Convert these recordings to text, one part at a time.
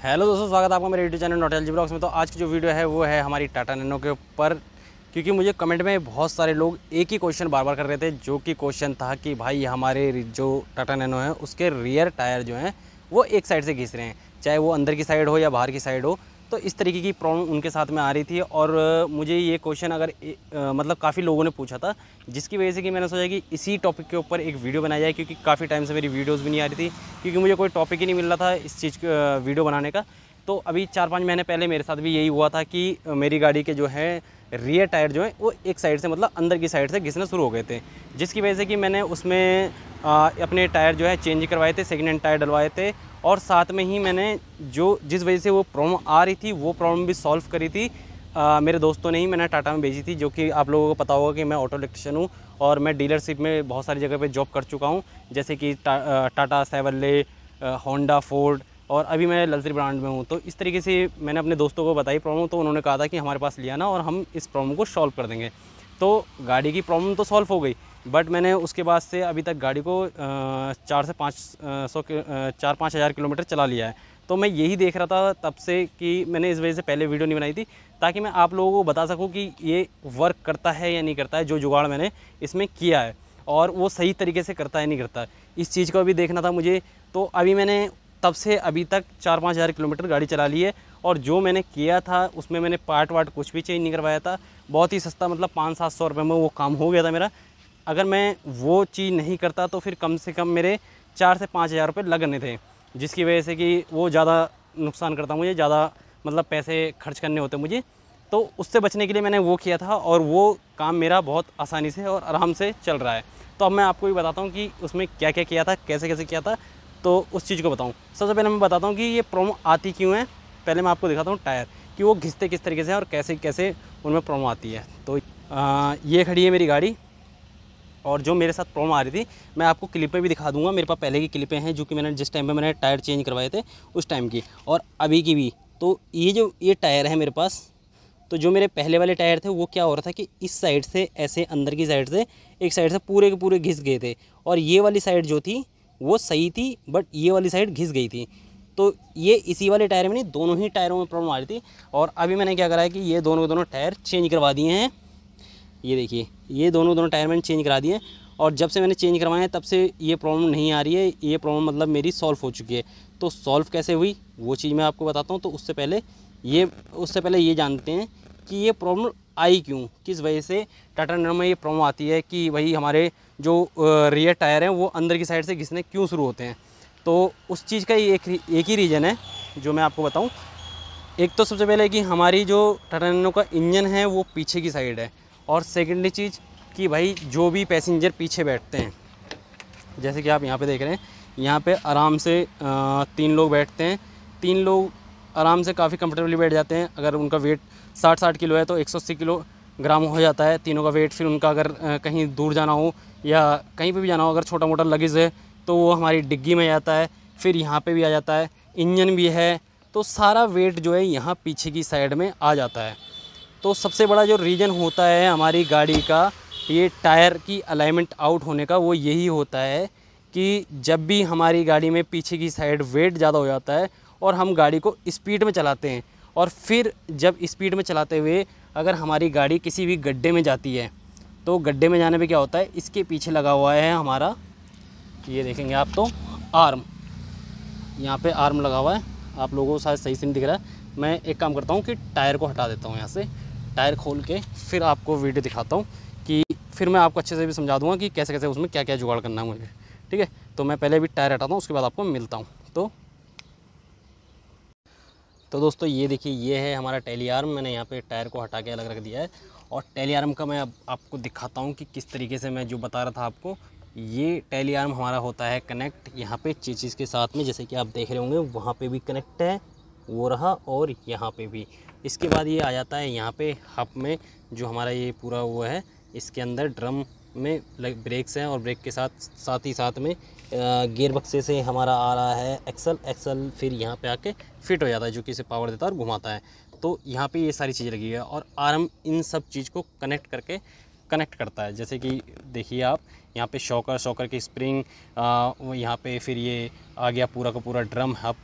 Hello दोस्तों, स्वागत है आपका मेरे यूट्यूब चैनल नॉटेलजी ब्लॉग्स में। तो आज की जो वीडियो है वो है हमारी टाटा नैनो के ऊपर, क्योंकि मुझे कमेंट में बहुत सारे लोग एक ही क्वेश्चन बार बार कर रहे थे, जो कि क्वेश्चन था कि भाई हमारे जो टाटा नैनो है उसके रियर टायर जो हैं वो एक साइड से घिस रहे हैं, चाहे वो अंदर की साइड हो या बाहर की साइड हो। तो इस तरीके की प्रॉब्लम उनके साथ में आ रही थी और मुझे ये क्वेश्चन मतलब काफ़ी लोगों ने पूछा था, जिसकी वजह से कि मैंने सोचा कि इसी टॉपिक के ऊपर एक वीडियो बनाई जाए, क्योंकि काफ़ी टाइम से मेरी वीडियोस भी नहीं आ रही थी, क्योंकि मुझे कोई टॉपिक ही नहीं मिल रहा था इस चीज़ का वीडियो बनाने का। तो अभी 4-5 महीने पहले मेरे साथ भी यही हुआ था कि मेरी गाड़ी के जो है रियर टायर जो है वो एक साइड से मतलब अंदर की साइड से घिसना शुरू हो गए थे, जिसकी वजह से कि मैंने उसमें अपने टायर जो है चेंज करवाए थे, सेकेंड हैंड टायर डलवाए थे, और साथ में ही मैंने जिस वजह से वो प्रॉब्लम आ रही थी वो प्रॉब्लम भी सॉल्व करी थी। मेरे दोस्तों ने ही मैंने टाटा में भेजी थी, जो कि आप लोगों को पता होगा कि मैं ऑटो इलेक्ट्रिशियन हूँ और मैं डीलरशिप में बहुत सारी जगह पे जॉब कर चुका हूँ, जैसे कि टाटा सेवरले, होंडा, फोर्ड, और अभी मैं लग्जरी ब्रांड में हूँ। तो इस तरीके से मैंने अपने दोस्तों को बताई प्रॉब्लम, तो उन्होंने कहा था कि हमारे पास लिया ना और हम इस प्रॉब्लम को सॉल्व कर देंगे। तो गाड़ी की प्रॉब्लम तो सॉल्व हो गई, बट मैंने उसके बाद से अभी तक गाड़ी को 4-5 हज़ार किलोमीटर चला लिया है। तो मैं यही देख रहा था तब से कि मैंने इस वजह से पहले वीडियो नहीं बनाई थी, ताकि मैं आप लोगों को बता सकूं कि ये वर्क करता है या नहीं करता है, जो जुगाड़ मैंने इसमें किया है, और वो सही तरीके से करता है नहीं करता है, इस चीज़ को भी देखना था मुझे। तो अभी मैंने तब से अभी तक 4-5 हज़ार किलोमीटर गाड़ी चला ली है, और जो मैंने किया था उसमें मैंने पार्ट कुछ भी चेंज नहीं करवाया था। बहुत ही सस्ता, मतलब 500-700 रुपये में वो काम हो गया था मेरा। अगर मैं वो चीज़ नहीं करता तो फिर कम से कम मेरे 4 से 5 हज़ार रुपये लगने थे, जिसकी वजह से कि वो ज़्यादा नुकसान करता मुझे, ज़्यादा मतलब पैसे खर्च करने होते मुझे। तो उससे बचने के लिए मैंने वो किया था, और वो काम मेरा बहुत आसानी से और आराम से चल रहा है। तो अब मैं आपको भी बताता हूँ कि उसमें क्या क्या किया था, कैसे कैसे किया था, तो उस चीज़ को बताऊँ। सबसे पहले मैं बताता हूँ कि ये प्रॉब्लम आती क्यों है। पहले मैं आपको दिखाता हूँ टायर कि वो घिसते किस तरीके से हैं और कैसे कैसे उनमें प्रॉब्लम आती है। तो ये खड़ी है मेरी गाड़ी, और जो मेरे साथ प्रॉब्लम आ रही थी मैं आपको क्लिपें भी दिखा दूंगा। मेरे पास पहले की क्लिपें हैं, जो कि मैंने जिस टाइम पे मैंने टायर चेंज करवाए थे उस टाइम की, और अभी की भी। तो ये टायर है मेरे पास। तो जो मेरे पहले वाले टायर थे वो क्या हो रहा था कि इस साइड से ऐसे अंदर की साइड से एक साइड से पूरे के पूरे घिस गए थे, और ये वाली साइड जो थी वो सही थी, बट ये वाली साइड घिस गई थी। तो ये इसी वाले टायर में नहीं, दोनों ही टायरों में प्रॉब्लम आ रही थी। और अभी मैंने क्या करा है कि ये दोनों टायर चेंज करवा दिए हैं। ये देखिए, ये दोनों टायर मैंने चेंज करा दिए, और जब से मैंने चेंज करवाए हैं तब से ये प्रॉब्लम नहीं आ रही है। ये प्रॉब्लम मतलब मेरी सॉल्व हो चुकी है। तो सॉल्व कैसे हुई वो चीज़ मैं आपको बताता हूँ। तो उससे पहले ये जानते हैं कि ये प्रॉब्लम आई क्यों, किस वजह से टाटा नैनो में ये प्रॉब्लम आती है कि भाई हमारे जो रियर टायर हैं वो अंदर की साइड से घिसने क्यों शुरू होते हैं। तो उस चीज़ का एक ही रीज़न है जो मैं आपको बताऊँ। एक तो सबसे पहले कि हमारी जो टाटा नैनो का इंजन है वो पीछे की साइड है, और सेकेंडली चीज़ कि भाई जो भी पैसेंजर पीछे बैठते हैं, जैसे कि आप यहाँ पे देख रहे हैं, यहाँ पे आराम से 3 लोग बैठते हैं। 3 लोग आराम से काफ़ी कंफर्टेबली बैठ जाते हैं। अगर उनका वेट 60 किलो है तो 180 किलोग्राम हो जाता है तीनों का वेट। फिर उनका अगर कहीं दूर जाना हो या कहीं पे भी जाना हो, अगर छोटा मोटा लगेज है तो वो हमारी डिग्गी में जाता है, फिर यहाँ पे भी आ जाता है, इंजन भी है, तो सारा वेट जो है यहाँ पीछे की साइड में आ जाता है। तो सबसे बड़ा जो रीज़न होता है हमारी गाड़ी का ये टायर की अलाइनमेंट आउट होने का, वो यही होता है कि जब भी हमारी गाड़ी में पीछे की साइड वेट ज़्यादा हो जाता है और हम गाड़ी को स्पीड में चलाते हैं, और फिर जब स्पीड में चलाते हुए अगर हमारी गाड़ी किसी भी गड्ढे में जाती है, तो गड्ढे में जाने पे क्या होता है, इसके पीछे लगा हुआ है हमारा, ये देखेंगे आप तो आर्म, यहाँ पे आर्म लगा हुआ है। आप लोगों को शायद सही से नहीं दिख रहा है। मैं एक काम करता हूँ कि टायर को हटा देता हूँ, यहाँ से टायर खोल के फिर आपको वीडियो दिखाता हूँ, कि फिर मैं आपको अच्छे से भी समझा दूँगा कि कैसे कैसे उसमें क्या क्या जुगाड़ करना है मुझे। ठीक है, तो मैं पहले भी टायर हटाता हूँ, उसके बाद आपको मिलता हूँ। तो दोस्तों ये देखिए, ये है हमारा टेली आर्म। मैंने यहाँ पे टायर को हटा के अलग रख दिया है, और टेली आर्म का मैं अब आपको दिखाता हूँ कि किस तरीके से मैं जो बता रहा था आपको। ये टेली आर्म हमारा होता है कनेक्ट यहाँ पे चीज़ के साथ में, जैसे कि आप देख रहे होंगे वहाँ पे भी कनेक्ट है, वो रहा, और यहाँ पे भी। इसके बाद ये आ जाता है यहाँ पे हब में, जो हमारा ये पूरा वो है, इसके अंदर ड्रम में ब्रेक्स हैं, और ब्रेक के साथ ही में गियर बक्से से हमारा आ रहा है एक्सल, फिर यहाँ पे आके फिट हो जाता है, जो कि इसे पावर देता है और घुमाता है। तो यहाँ पे ये सारी चीज़ लगी है, और आर्म इन सब चीज़ को कनेक्ट करता है। जैसे कि देखिए आप यहाँ पे शॉकर की स्प्रिंग, यहाँ पे फिर ये आ गया पूरा का पूरा ड्रम हब,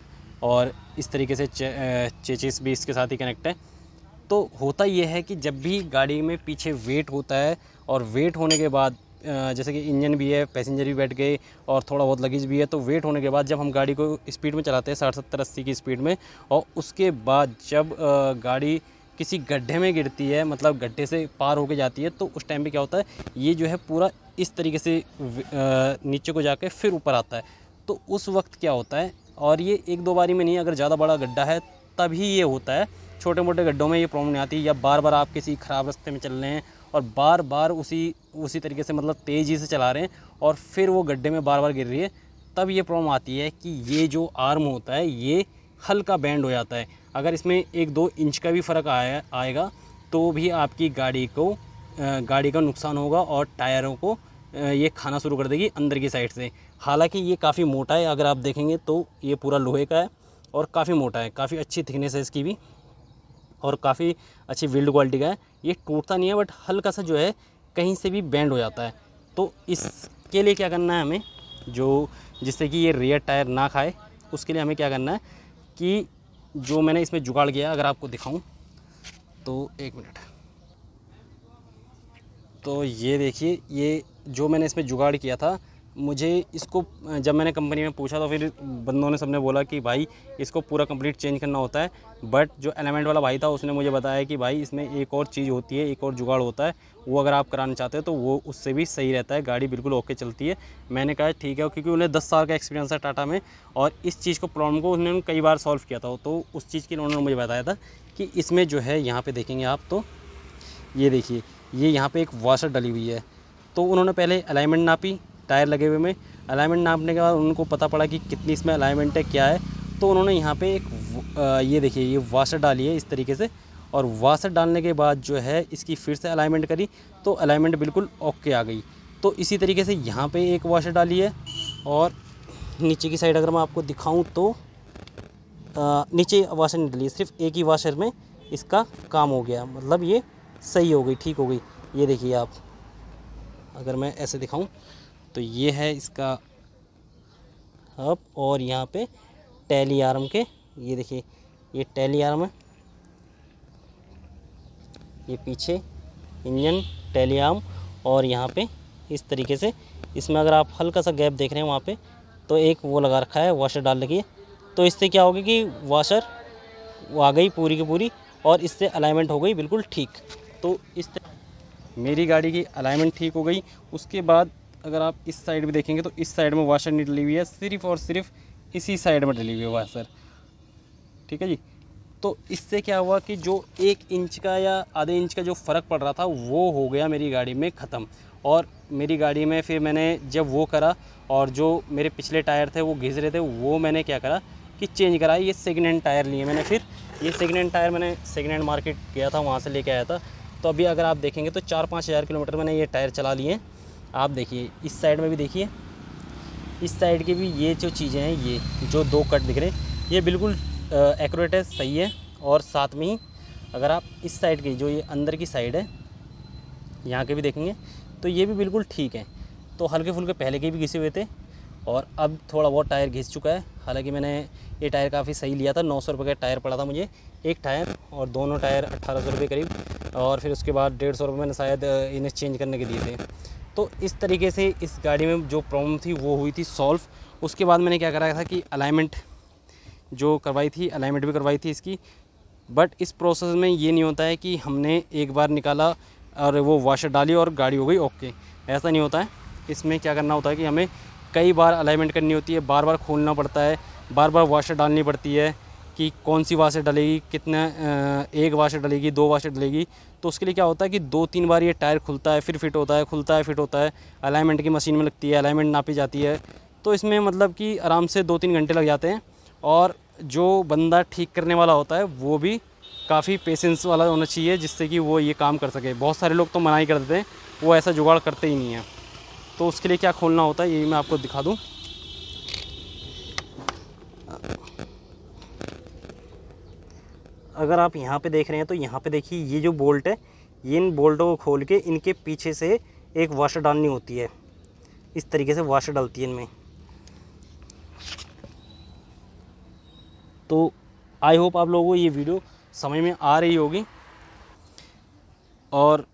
और इस तरीके से चेचिस भी इसके साथ ही कनेक्ट है। तो होता ये है कि जब भी गाड़ी में पीछे वेट होता है और वेट होने के बाद जैसे कि इंजन भी है, पैसेंजर भी बैठ गए और थोड़ा बहुत लगेज भी है, तो वेट होने के बाद जब हम गाड़ी को स्पीड में चलाते हैं 60, 70, 80 की स्पीड में, और उसके बाद जब गाड़ी किसी गड्ढे में गिरती है, मतलब गड्ढे से पार होके जाती है, तो उस टाइम पे क्या होता है, ये जो है पूरा इस तरीके से नीचे को जाके फिर ऊपर आता है। तो उस वक्त क्या होता है, और ये एक दो बारी में नहीं, अगर ज़्यादा बड़ा गड्ढा है तभी ये होता है। छोटे मोटे गड्ढों में ये प्रॉब्लम नहीं आती, या बार बार आप किसी ख़राब रास्ते में चल रहे हैं और बार बार उसी तरीके से मतलब तेज़ी से चला रहे हैं और फिर वो गड्ढे में बार बार गिर रही है, तब ये प्रॉब्लम आती है कि ये जो आर्म होता है ये हल्का बैंड हो जाता है। अगर इसमें 1-2 इंच का भी फ़र्क आएगा तो भी आपकी गाड़ी का नुकसान होगा और टायरों को ये खाना शुरू कर देगी अंदर की साइड से। हालांकि ये काफ़ी मोटा है, अगर आप देखेंगे तो ये पूरा लोहे का है और काफ़ी मोटा है, काफ़ी अच्छी थिकनेस है इसकी भी और काफ़ी अच्छी बिल्ड क्वालिटी का है। ये टूटता नहीं है, बट हल्का सा जो है कहीं से भी बैंड हो जाता है। तो इसके लिए क्या करना है हमें, जिससे कि ये रियर टायर ना खाए, उसके लिए हमें क्या करना है कि जो मैंने इसमें जुगाड़ किया, अगर आपको दिखाऊं तो 1 मिनट। तो ये देखिए, ये जो मैंने इसमें जुगाड़ किया था, मुझे इसको जब मैंने कंपनी में पूछा तो फिर बंदों ने सबने बोला कि भाई इसको पूरा कंप्लीट चेंज करना होता है। बट जो एलिमेंट वाला भाई था उसने मुझे बताया कि भाई इसमें एक और चीज़ होती है, एक और जुगाड़ होता है, वो अगर आप कराना चाहते हो तो वो उससे भी सही रहता है, गाड़ी बिल्कुल ओके चलती है। मैंने कहा ठीक है, क्योंकि उन्हें 10 साल का एक्सपीरियंस है टाटा में और इस चीज़ को प्रॉब्लम को उन्होंने कई बार सॉल्व किया था। तो उस चीज़ के लिए उन्होंने मुझे बताया था कि इसमें जो है, यहाँ पर देखेंगे आप तो ये देखिए, ये यहाँ पे एक वॉशर डली हुई है। तो उन्होंने पहले अलाइनमेंट नापी टायर लगे हुए में, अलाइनमेंट नापने के बाद उनको पता पड़ा कि कितनी इसमें अलाइनमेंट है, क्या है। तो उन्होंने यहाँ पे ये देखिए, ये वॉशर डाली है इस तरीके से, और वॉशर डालने के बाद जो है इसकी फिर से अलाइनमेंट करी तो अलाइनमेंट बिल्कुल ओके आ गई। तो इसी तरीके से यहाँ पे एक वॉशर डाली है और नीचे की साइड अगर मैं आपको दिखाऊँ तो नीचे वॉशर नहीं डली, सिर्फ एक ही वॉशर में इसका काम हो गया, मतलब ये सही हो गई, ठीक हो गई। ये देखिए आप, अगर मैं ऐसे दिखाऊं तो ये है इसका हब और यहाँ पे टैली आर्म के, ये देखिए ये टैली आर्म है, ये पीछे इंजन टैली आर्म, और यहाँ पे इस तरीके से इसमें अगर आप हल्का सा गैप देख रहे हैं वहाँ पे, तो एक वो लगा रखा है, वॉशर डाल रखी है। तो इससे क्या होगा कि वॉशर वो आ गई पूरी की पूरी और इससे अलाइनमेंट हो गई बिल्कुल ठीक। तो मेरी गाड़ी की अलाइनमेंट ठीक हो गई। उसके बाद अगर आप इस साइड भी देखेंगे तो इस साइड में वॉशर नहीं डली हुई है, सिर्फ और सिर्फ इसी साइड में डली हुई है वॉशर, ठीक है जी। तो इससे क्या हुआ कि जो 1 इंच का या आधे इंच का जो फ़र्क पड़ रहा था वो हो गया मेरी गाड़ी में ख़त्म। और मेरी गाड़ी में फिर मैंने जब वो करा और जो मेरे पिछले टायर थे वो घिस रहे थे, वो मैंने क्या करा कि चेंज करा। ये सेकेंड हैंड टायर लिए मैंने, फिर ये सेकेंड हैंड टायर मैंने सेकेंड हैंड मार्केट गया था, वहाँ से लेके आया था। तो अभी अगर आप देखेंगे तो 4-5 हज़ार किलोमीटर मैंने ये टायर चला लिए हैं। आप देखिए इस साइड में भी देखिए, इस साइड की भी ये जो चीज़ें हैं, ये जो 2 कट दिख रहे हैं ये बिल्कुल एक्यूरेट है, सही है। और साथ में ही अगर आप इस साइड की जो ये अंदर की साइड है यहाँ के भी देखेंगे तो ये भी बिल्कुल ठीक है। तो हल्के फुल्के पहले के भी घिसे हुए थे और अब थोड़ा बहुत टायर घिस चुका है। हालांकि मैंने ये टायर काफ़ी सही लिया था, 900 रुपये का टायर पड़ा था मुझे एक टायर, और दोनों टायर 1800 रुपये करीब, और फिर उसके बाद 150 रुपये मैंने शायद इन्हें चेंज करने के दिए थे। तो इस तरीके से इस गाड़ी में जो प्रॉब्लम थी वो हुई थी सॉल्व। उसके बाद मैंने क्या कराया था कि अलाइनमेंट जो करवाई थी, अलाइनमेंट भी करवाई थी इसकी। बट इस प्रोसेस में ये नहीं होता है कि हमने एक बार निकाला और वो वॉशर डाली और गाड़ी हो गई ओके, ऐसा नहीं होता है। इसमें क्या करना होता है कि हमें कई बार अलाइनमेंट करनी होती है, बार बार खोलना पड़ता है, बार बार वॉशर डालनी पड़ती है कि कौन सी वॉशर डलेगी, कितना 1 वॉशर डलेगी, 2 वॉशर डलेगी। तो उसके लिए क्या होता है कि 2-3 बार ये टायर खुलता है, फिर फिट होता है, खुलता है, फिट होता है, अलाइनमेंट की मशीन में लगती है, अलाइनमेंट नापी जाती है। तो इसमें मतलब कि आराम से 2-3 घंटे लग जाते हैं। और जो बंदा ठीक करने वाला होता है वो भी काफ़ी पेशेंस वाला होना चाहिए, जिससे कि वो ये काम कर सके। बहुत सारे लोग तो मना ही कर देते हैं, वो ऐसा जुगाड़ करते ही नहीं हैं। तो उसके लिए क्या खोलना होता है, यही मैं आपको दिखा दूँ। अगर आप यहाँ पे देख रहे हैं तो यहाँ पे देखिए ये जो बोल्ट है, ये इन बोल्टों को खोल के इनके पीछे से एक वॉशर डालनी होती है। इस तरीके से वॉशर डालती है इनमें। तो आई होप आप लोगों को ये वीडियो समझ में आ रही होगी। और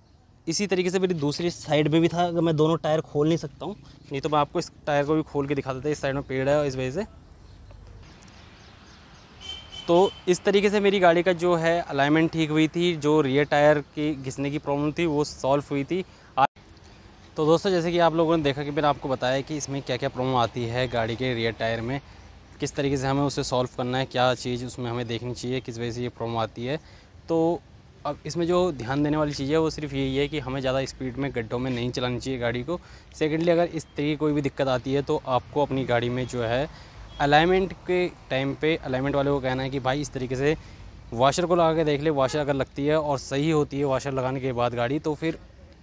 इसी तरीके से मेरी दूसरी साइड में भी था, अगर मैं दोनों टायर खोल नहीं सकता हूँ, नहीं तो मैं आपको इस टायर को भी खोल के दिखा देता। इस साइड में पेड़ है और इस वजह से। तो इस तरीके से मेरी गाड़ी का जो है अलाइनमेंट ठीक हुई थी, जो रियर टायर की घिसने की प्रॉब्लम थी वो सॉल्व हुई थी। तो दोस्तों जैसे कि आप लोगों ने देखा कि मैंने आपको बताया कि इसमें क्या क्या प्रॉब्लम आती है गाड़ी के रियर टायर में, किस तरीके से हमें उसे सॉल्व करना है, क्या चीज़ उसमें हमें देखनी चाहिए, किस वजह से ये प्रॉब्लम आती है। तो अब इसमें जो ध्यान देने वाली चीज़ है वो सिर्फ यही है कि हमें ज़्यादा स्पीड में गड्ढों में नहीं चलानी चाहिए गाड़ी को। सेकेंडली, अगर इस तरीके की कोई भी दिक्कत आती है तो आपको अपनी गाड़ी में जो है अलाइनमेंट के टाइम पे अलाइनमेंट वाले को कहना है कि भाई इस तरीके से वाशर को लगा के देख ले, वाशर अगर लगती है और सही होती है वाशर लगाने के बाद गाड़ी, तो फिर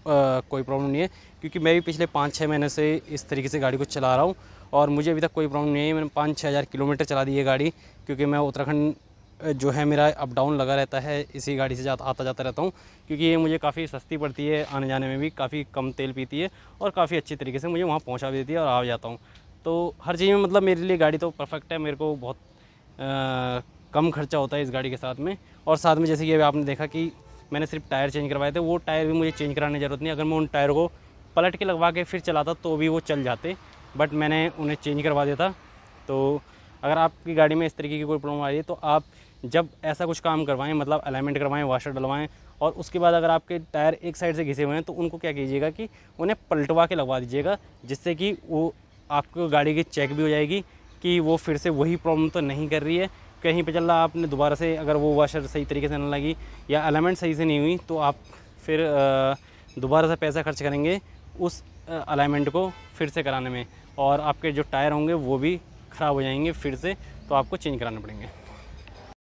कोई प्रॉब्लम नहीं है। क्योंकि मैं भी पिछले 5-6 महीने से इस तरीके से गाड़ी को चला रहा हूँ और मुझे अभी तक कोई प्रॉब्लम नहीं है। मैंने 5-6 हज़ार किलोमीटर चला दी है गाड़ी, क्योंकि मैं उत्तराखंड जो है मेरा अप डाउन लगा रहता है, इसी गाड़ी से आता जाता रहता हूँ। क्योंकि ये मुझे काफ़ी सस्ती पड़ती है, आने जाने में भी काफ़ी कम तेल पीती है और काफ़ी अच्छी तरीके से मुझे वहाँ पहुँचा भी देती है और आ जाता हूँ। तो हर चीज़ में मतलब मेरे लिए गाड़ी तो परफेक्ट है। मेरे को बहुत कम खर्चा होता है इस गाड़ी के साथ में। और साथ में जैसे कि अभी आपने देखा कि मैंने सिर्फ टायर चेंज करवाए थे, वो टायर भी मुझे चेंज कराने की ज़रूरत नहीं। अगर मैं उन टायर को पलट के लगवा के फिर चलाता तो भी वो चल जाते, बट मैंने उन्हें चेंज करवा दिया था। तो अगर आपकी गाड़ी में इस तरीके की कोई प्रॉब्लम आ रही है तो आप जब ऐसा कुछ काम करवाएं, मतलब अलाइनमेंट करवाएं, वाशर डलवाएं, और उसके बाद अगर आपके टायर एक साइड से घिसे हुए हैं तो उनको क्या कीजिएगा कि उन्हें पलटवा के लगवा दीजिएगा, जिससे कि वो आपको गाड़ी की चेक भी हो जाएगी कि वो फिर से वही प्रॉब्लम तो नहीं कर रही है। कहीं पे चल रहा आपने दोबारा से अगर वो वाशर सही तरीके से न लगी या अलाइनमेंट सही से नहीं हुई तो आप फिर दोबारा से पैसा खर्च करेंगे उस अलाइनमेंट को फिर से कराने में, और आपके जो टायर होंगे वो भी ख़राब हो जाएंगे फिर से, तो आपको चेंज कराने पड़ेंगे।